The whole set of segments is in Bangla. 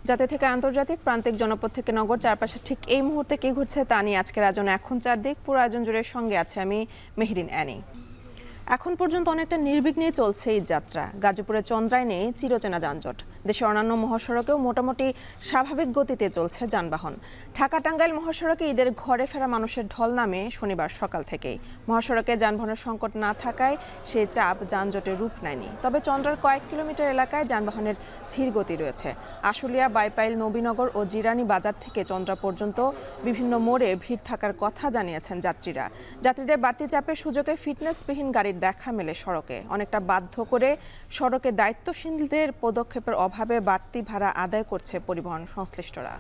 জাতীয় থেকে আন্তর্জাতিক, প্রান্তিক জনপদ থেকে নগর, চারপাশে ঠিক এই মুহূর্তে কি ঘটছে তা নিয়ে আজকের আয়োজন এখন চারদিক। পুরো আয়োজন জুড়ে সঙ্গে আছে আমি মেহরিন অ্যানি। এখন পর্যন্ত অনেকটা নির্বিঘ্নেই চলছে এই যাত্রা। গাজীপুরের চন্দ্রায়নে চিরচেনা যানজট। দেশের অন্যান্য মহাসড়কেও মোটামুটি স্বাভাবিক গতিতে চলছে যানবাহন। ঢাকা টাঙ্গাইল মহাসড়কে ঈদের ঘরে ফেরা মানুষের ঢল নামে শনিবার সকাল থেকেই। মহাসড়কে যানবাহনের সংকট না থাকায় সেই চাপ যানজটের রূপ নেয়নি। তবে চন্দ্রার কয়েক কিলোমিটার এলাকায় যানবাহনের ধীর গতি রয়েছে। আশুলিয়া, বাইপাইল, নবীনগর ও জিরানি বাজার থেকে চন্দ্রা পর্যন্ত বিভিন্ন মোড়ে ভিড় থাকার কথা জানিয়েছেন যাত্রীরা। যাত্রীদের বাড়তি চাপের সুযোগে ফিটনেসবিহীন গাড়ির দেখা মেলে সড়কে। অনেকটা বাধ্য করে সড়কে দায়িত্বশীলদের পদক্ষেপের অভাবে বাড়তি ভাড়া আদায় করছে পরিবহন সংশ্লিষ্টরা।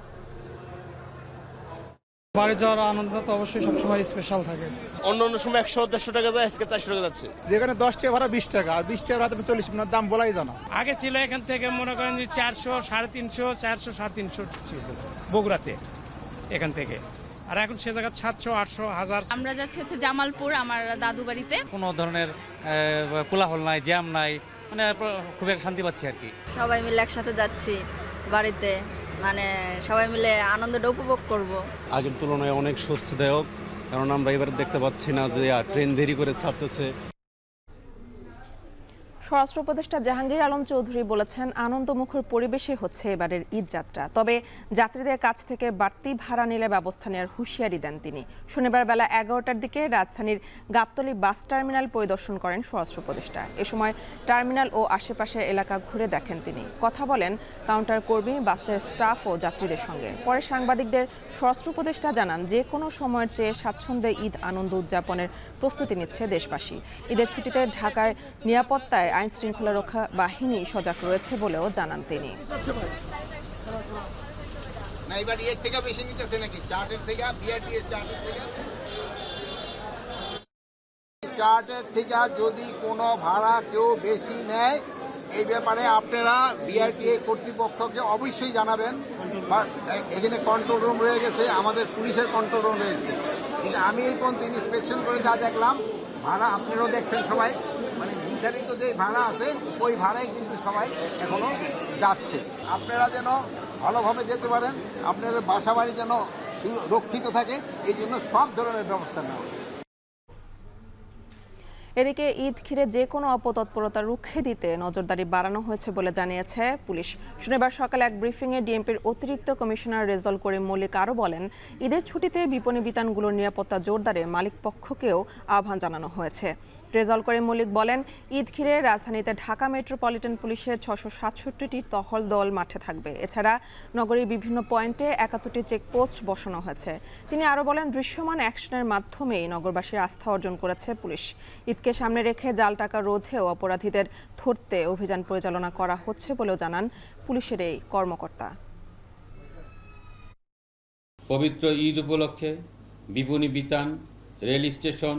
বাড়ি যাওয়ার আনন্দ তো অবশ্যই সবসময় স্পেশাল থাকে। অন্য সময় 100-150 টাকা যায়, আজকে 400 টাকা যাচ্ছে। যেখানে 10 টাকা ভাড়া 20 টাকা, আর 20 টাকা ভাড়া 40 টাকা, দাম বলাই জানা। আগে ছিল এখান থেকে মনে করেন যে 400, 350, 400, 350 ছিল বগুড়াতে এখান থেকে। আর এখন সে জায়গা 700, 800, 1000। আমরা যাচ্ছি হচ্ছে জামালপুর আমার দাদু বাড়িতে। কোনো ধরনের কোলাহল নাই, জ্যাম নাই, মানে খুব একটা শান্তি পাচ্ছি আর কি। সবাই মিলে একসাথে যাচ্ছি বাড়িতে, মানে সবাই মিলে আনন্দটা উপভোগ করব। আগের তুলনায় অনেক স্বস্তিদায়ক, কারণ আমরা এবার দেখতে পাচ্ছি না যে ট্রেন দেরি করে ছাড়তেছে। স্বরাষ্ট্র উপদেষ্টা জাহাঙ্গীর আলম চৌধুরী বলেছেন, আনন্দমুখর পরিবেশে হচ্ছে এবারের ঈদ যাত্রা। তবে যাত্রীদের কাছ থেকে বাড়তি ভাড়া নিলে ব্যবস্থা নেওয়ার হুঁশিয়ারি দেন তিনি। শনিবার বেলা 11টার দিকে রাজধানীর গাবতলী বাস টার্মিনাল পরিদর্শন করেন স্বরাষ্ট্র উপদেষ্টা। এ সময় টার্মিনাল ও আশেপাশের এলাকা ঘুরে দেখেন তিনি। কথা বলেন কাউন্টার কর্মী, বাসের স্টাফ ও যাত্রীদের সঙ্গে। পরে সাংবাদিকদের স্বরাষ্ট্র উপদেষ্টা জানান, যে কোনো সময়ের চেয়ে স্বাচ্ছন্দ্যে ঈদ আনন্দ উদযাপনের প্রস্তুতি নিচ্ছে দেশবাসী। ঈদের ছুটিতে ঢাকায় নিরাপত্তায় আইন শৃঙ্খলা রক্ষা বাহিনী সজাগ রয়েছে বলেও জানান তিনি। চার্টের থেকে যদি কোনো ভাড়া কেউ বেশি নেয়, এই ব্যাপারে আপনারা বিআরটিএ কর্তৃপক্ষকে অবশ্যই জানাবেন। এখানে কন্ট্রোল রুম রয়ে গেছে, আমাদের পুলিশের কন্ট্রোল রুম রয়েছে। কিন্তু আমি এই পর্যন্ত ইন্সপেকশন করে যা দেখলাম, ভাড়া আপনারাও দেখছেন সবাই, মানে নির্ধারিত যে ভাড়া আছে ওই ভাড়ায় কিন্তু সবাই এখনো যাচ্ছে। আপনারা যেন ভালোভাবে যেতে পারেন, আপনাদের বাসা বাড়ি যেন রক্ষিত থাকে, এই জন্য সব ধরনের ব্যবস্থা নেওয়া। এদিকে ঈদ ঘিরে যে কোনো অপতৎপরতা রুখে দিতে নজরদারি বাড়ানো হয়েছে বলে জানিয়েছে পুলিশ। শনিবার সকালে এক ব্রিফিংয়ে ডিএমপির অতিরিক্ত কমিশনার রেজাউল করিম মল্লিক আরও বলেন, ঈদের ছুটিতে বিপণী বিতানগুলোর নিরাপত্তা জোরদারে মালিকপক্ষকেও আহ্বান জানানো হয়েছে। রেজাউল করিম মল্লিক বলেন, ঈদ ঘিরে রাজধানীতে ঢাকা মেট্রোপলিটন পুলিশের 667টি টহল দল মাঠে থাকবে। এছাড়া নগরীর বিভিন্ন পয়েন্টে 71টি চেকপোস্ট বসানো হয়েছে। তিনি আরও বলেন, দৃশ্যমান অ্যাকশনের মাধ্যমেই নগরবাসীর আস্থা অর্জন করেছে পুলিশ। ঈদকে সামনে রেখে জাল টাকা রোধে ও অপরাধীদের ধরতে অভিযান পরিচালনা করা হচ্ছে বলেও জানান পুলিশের এই কর্মকর্তা। পবিত্র ঈদ উপলক্ষে বিপণী বিতান, রেল স্টেশন,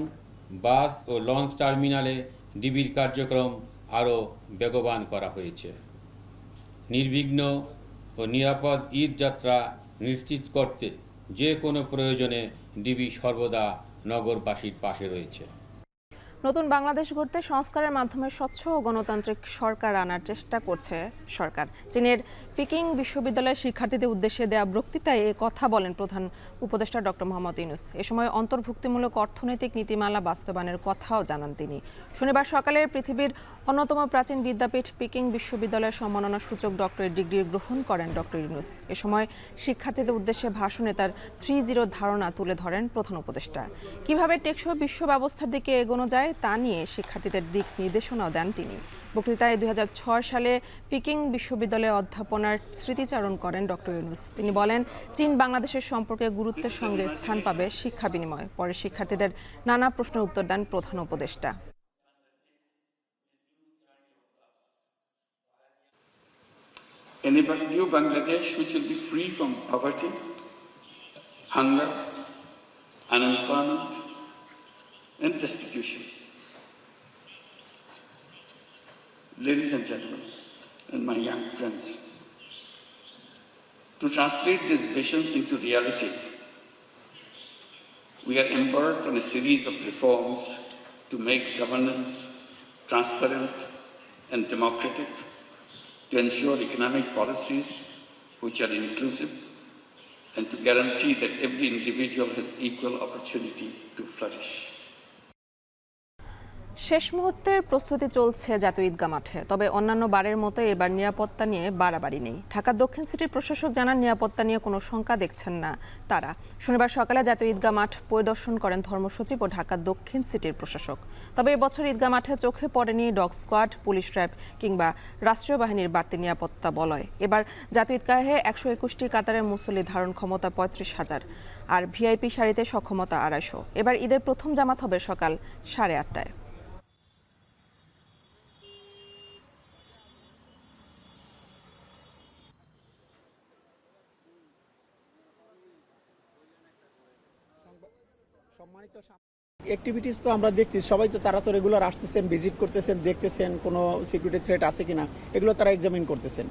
বাস ও লঞ্চ টার্মিনালে ডিবির কার্যক্রম আরও বেগবান করা হয়েছে। নির্বিঘ্ন ও নিরাপদ ঈদ যাত্রা নিশ্চিত করতে যে কোনো প্রয়োজনে ডিবি সর্বদা নগরবাসীর পাশে রয়েছে। নতুন বাংলাদেশ গড়তে সংস্কারের মাধ্যমে স্বচ্ছ ও গণতান্ত্রিক সরকার আনার চেষ্টা করছে সরকার। চীনের পিকিং বিশ্ববিদ্যালয়ের শিক্ষার্থীদের উদ্দেশ্যে দেয়া বক্তৃতায় এ কথা বলেন প্রধান উপদেষ্টা ডক্টর মোহাম্মদ ইউনূস। এ সময় অন্তর্ভুক্তিমূলক অর্থনৈতিক নীতিমালা বাস্তবায়নের কথাও জানান তিনি। শনিবার সকালে পৃথিবীর অন্যতম প্রাচীন বিদ্যাপীঠ পিকিং বিশ্ববিদ্যালয়ের সম্মাননা সূচক ডক্টরেট ডিগ্রি গ্রহণ করেন ডক্টর ইউনূস। এ সময় শিক্ষার্থীদের উদ্দেশ্যে ভাষণে তার 3-0 ধারণা তুলে ধরেন প্রধান উপদেষ্টা। কিভাবে টেকসই বিশ্ব ব্যবস্থার দিকে এগোনো যায় তা নিয়ে শিক্ষার্থীদের দিক নির্দেশনাও দেন তিনি। বক্তৃতায় 2006 সালে পিকিং বিশ্ববিদ্যালয়ে অধ্যাপনার স্মৃতিচারণ করেন ডক্টর ইউনূস। তিনি বলেন, চীন বাংলাদেশের সম্পর্কে গুরুত্বের সঙ্গে স্থান পাবে শিক্ষা বিনিময়। পরে শিক্ষার্থীদের নানা প্রশ্নের উত্তর দেন প্রধান উপদেষ্টা। In a new Bangladesh which will be free from poverty, hunger, unemployment, and destitution. Ladies and gentlemen, and my young friends, to translate this vision into reality, we are embarked on a series of reforms to make governance transparent and democratic, to ensure economic policies which are inclusive, and to guarantee that every individual has equal opportunity to flourish. শেষ মুহূর্তের প্রস্তুতি চলছে জাতীয় ঈদগাহ মাঠে, তবে অন্যান্য বারের মতো এবার নিরাপত্তা নিয়ে বাড়াবাড়ি নেই। ঢাকার দক্ষিণ সিটির প্রশাসক জানান নিরাপত্তা নিয়ে কোনো শঙ্কা দেখছেন না তারা। শনিবার সকালে জাতীয় ঈদগাহ মাঠ পরিদর্শন করেন ধর্মসচিব ও ঢাকার দক্ষিণ সিটির প্রশাসক। তবে এবছর ঈদগাহ মাঠে চোখে পড়েনি ডগ স্কোয়াড, পুলিশ র্যাব কিংবা রাষ্ট্রীয় বাহিনীর বাড়তি নিরাপত্তা বলয়। এবার জাতীয় ঈদগাহে 121টি কাতারের মুসল্লি ধারণ ক্ষমতা 35,000 আর ভিআইপি সারিতে সক্ষমতা 250। এবার ঈদের প্রথম জামাত হবে সকাল 8:30টায়। অ্যাক্টিভিটিস তো আমরা দেখছি, সবাই তো তারা তো রেগুলার আসতেছেন, ভিজিট করতেছেন, দেখতেছেন কোনো সিকিউরিটি থ্রেট আছে কিনা, এগুলো তারা এক্সামিন করতেছেন।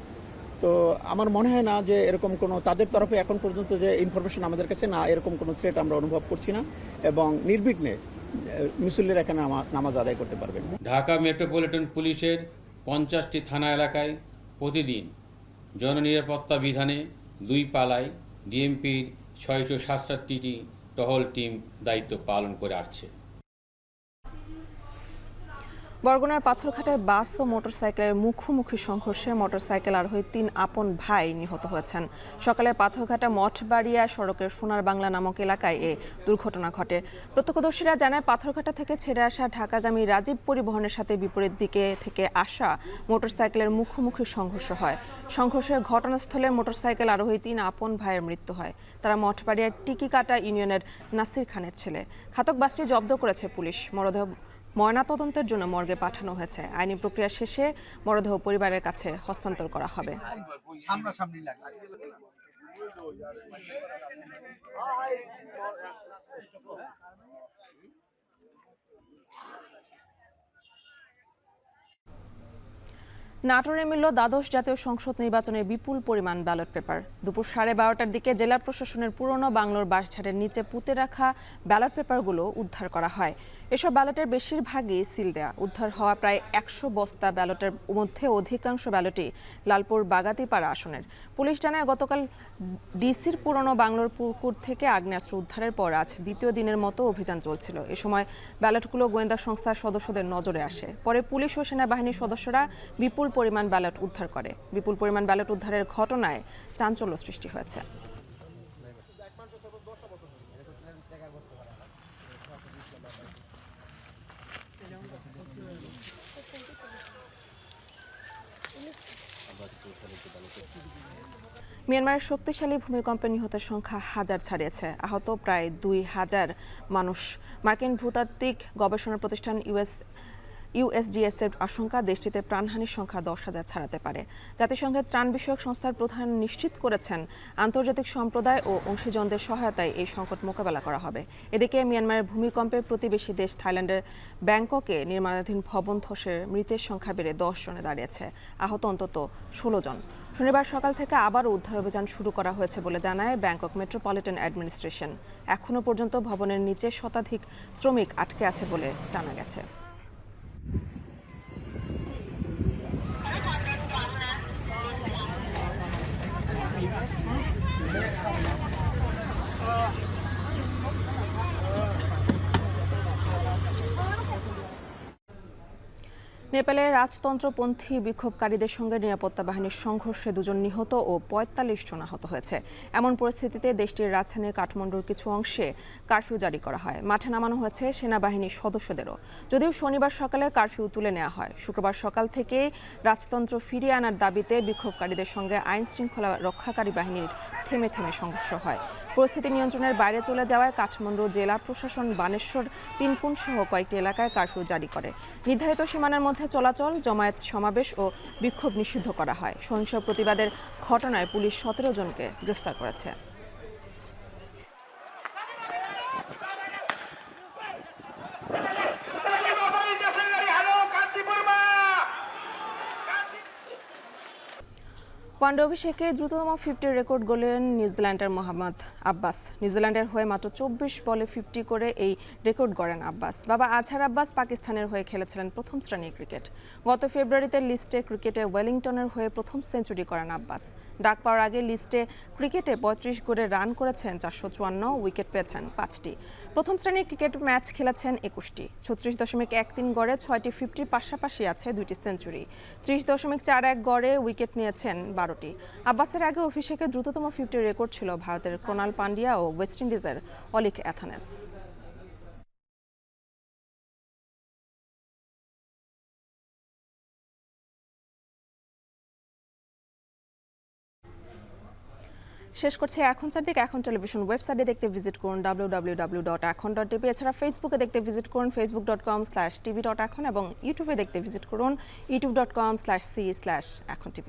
তো আমার মনে হয় না যে এরকম কোনো তাদের তরফে এখন পর্যন্ত যে ইনফরমেশন আমাদের কাছে না, এরকম কোনো থ্রেট আমরা অনুভব করছি না এবং নির্বিঘ্নে মুসল্লিরা এখানে নামাজ আদায় করতে পারবেন। ঢাকা মেট্রোপলিটন পুলিশের 50টি থানা এলাকায় প্রতিদিন জননিরাপত্তা বিধানে 2 পালায় ডিএমপির 667টি টহল টিম দায়িত্ব পালন করে আসছে। বরগুনার পাথরঘাটায় বাস ও মোটরসাইকেলের মুখোমুখি সংঘর্ষে মোটরসাইকেল আরোহী 3 আপন ভাই নিহত হয়েছেন। সকালে পাথরঘাটা মঠবাড়িয়া সড়কের সোনার বাংলা নামক এলাকায় এ দুর্ঘটনা ঘটে। প্রত্যক্ষদর্শীরা জানায় পাথরঘাটা থেকে ছেড়ে আসা ঢাকাগামী রাজীব পরিবহনের সাথে বিপরীত দিকে থেকে আসা মোটরসাইকেলের মুখোমুখি সংঘর্ষ হয়। সংঘর্ষের ঘটনাস্থলে মোটরসাইকেল আরোহী 3 আপন ভাইয়ের মৃত্যু হয়। তারা মঠবাড়িয়ার টিকিকাটা ইউনিয়নের নাসির খানের ছেলে। ঘাতক বাসটি জব্দ করেছে পুলিশ। মরদেহ ময়নাতদন্তের জন্য মর্গে পাঠানো হয়েছে। আইনি প্রক্রিয়া শেষে মরদেহ পরিবারের কাছে হস্তান্তর করা হবে। নাটোরে মিলল দ্বাদশ জাতীয় সংসদ নির্বাচনে বিপুল পরিমাণ ব্যালট পেপার। দুপুর 12:30টার দিকে জেলা প্রশাসনের পুরনো বাংলোর বাঁশঝাড়ের নিচে পুঁতে রাখা ব্যালট পেপারগুলো উদ্ধার করা হয়। এসব ব্যালটের বেশিরভাগই সিল দেয়া। উদ্ধার হওয়া প্রায় 100 বস্তা ব্যালটের মধ্যে অধিকাংশ ব্যালটই লালপুর বাগাতিপাড়া আসনের। পুলিশ জানায় গতকাল ডিসির পুরনো বাংলোর পুকুর থেকে আগ্নেয়াস্ত্র উদ্ধারের পর আজ দ্বিতীয় দিনের মতো অভিযান চলছিল। এ সময় ব্যালটগুলো গোয়েন্দা সংস্থার সদস্যদের নজরে আসে। পরে পুলিশ ও সেনাবাহিনীর সদস্যরা বিপুল পরিমাণ ব্যালট উদ্ধার করে। বিপুল পরিমাণ ব্যালট উদ্ধারের ঘটনায় চাঞ্চল্য সৃষ্টি হয়েছে। মিয়ানমারের শক্তিশালী ভূমিকম্পে নিহতের সংখ্যা 1000 ছাড়িয়েছে। আহত প্রায় 2000 মানুষ। মার্কিন ভূতাত্ত্বিক গবেষণা প্রতিষ্ঠান ইউএসজিএস এর আশঙ্কা দেশটিতে প্রাণহানির সংখ্যা 10,000 ছাড়াতে পারে। জাতিসংঘের ত্রাণ বিষয়ক সংস্থার প্রধান নিশ্চিত করেছেন আন্তর্জাতিক সম্প্রদায় ও অংশীজনদের সহায়তায় এই সংকট মোকাবেলা করা হবে। এদিকে মিয়ানমারের ভূমিকম্পে প্রতিবেশী দেশ থাইল্যান্ডের ব্যাংককে নির্মাণাধীন ভবন ধসের মৃতের সংখ্যা বেড়ে 10 জনে দাঁড়িয়েছে। আহত অন্তত 16 জন। শনিবার সকাল থেকে আবারও উদ্ধার অভিযান শুরু করা হয়েছে বলে জানায় ব্যাংকক মেট্রোপলিটন অ্যাডমিনিস্ট্রেশন। এখনও পর্যন্ত ভবনের নিচে শতাধিক শ্রমিক আটকে আছে বলে জানা গেছে। নেপালে রাজতন্ত্রপন্থী বিক্ষোভকারীদের সঙ্গে নিরাপত্তা বাহিনীর সংঘর্ষে 2 জন নিহত ও 45 জন আহত হয়েছে। এমন পরিস্থিতিতে দেশটির রাজধানী কাঠমান্ডুর কিছু অংশে কারফিউ জারি করা হয়। মাঠে নামানো হয়েছে সেনাবাহিনীর সদস্যদেরও। যদিও শনিবার সকালে কারফিউ তুলে নেওয়া হয়। শুক্রবার সকাল থেকে রাজতন্ত্র ফিরিয়ে আনার দাবিতে বিক্ষোভকারীদের সঙ্গে আইন শৃঙ্খলা রক্ষাকারী বাহিনীর থেমে থেমে সংঘর্ষ হয়। পরিস্থিতি নিয়ন্ত্রণের বাইরে চলে যাওয়ায় কাঠমান্ডু জেলা প্রশাসন বানেশ্বর, তিনকুন সহ কয়েকটি এলাকায় কারফিউ জারি করে। নির্ধারিত সীমানার মধ্যে চলাচল, জমায়েত সমাবেশ ও বিক্ষোভ নিষিদ্ধ করা হয়। সহিংস প্রতিবাদের ঘটনায় পুলিশ 17 জনকে গ্রেফতার করেছে। ওয়ানডে অভিষেকে দ্রুততম 50 রেকর্ড গড়লেন নিউজিল্যান্ডের মোহাম্মদ আব্বাস। নিউজিল্যান্ডের হয়ে মাত্র 24 বলে 50 করে এই রেকর্ড গড়েন আব্বাস। বাবা আজহার আব্বাস পাকিস্তানের হয়ে খেলেছিলেন প্রথম শ্রেণীর ক্রিকেট। গত ফেব্রুয়ারিতে লিস্টে ক্রিকেটে ওয়েলিংটনের হয়ে প্রথম সেঞ্চুরি করেন আব্বাস। ডাক পাওয়ার আগে লিস্টে ক্রিকেটে 35 করে রান করেছেন 454, উইকেট পেয়েছেন 5টি। প্রথম শ্রেণীর ক্রিকেট ম্যাচ খেলেছেন 21টি। 36.13 গড়ে 6টি 50 পাশাপাশি আছে 2টি সেঞ্চুরি। 30.41 গড়ে উইকেট নিয়েছেন 12টি। আব্বাসের আগে অভিষেকে দ্রুততম 50 রেকর্ড ছিল ভারতের ক্রোনাল পান্ডিয়া ও ওয়েস্ট ইন্ডিজের অলিক অ্যাথনেস। শেষ করছে এখন চারদিক। এখন টেলিভিশন ওয়েবসাইটে দেখতে ভিজিট করুন www.এখন.tv। এছাড়া ফেসবুকে দেখতে ভিজিট করুন facebook.com/tv.এখন এবং ইউটিউবে দেখতে ভিজিট করুন youtube.com/c/এখন tv।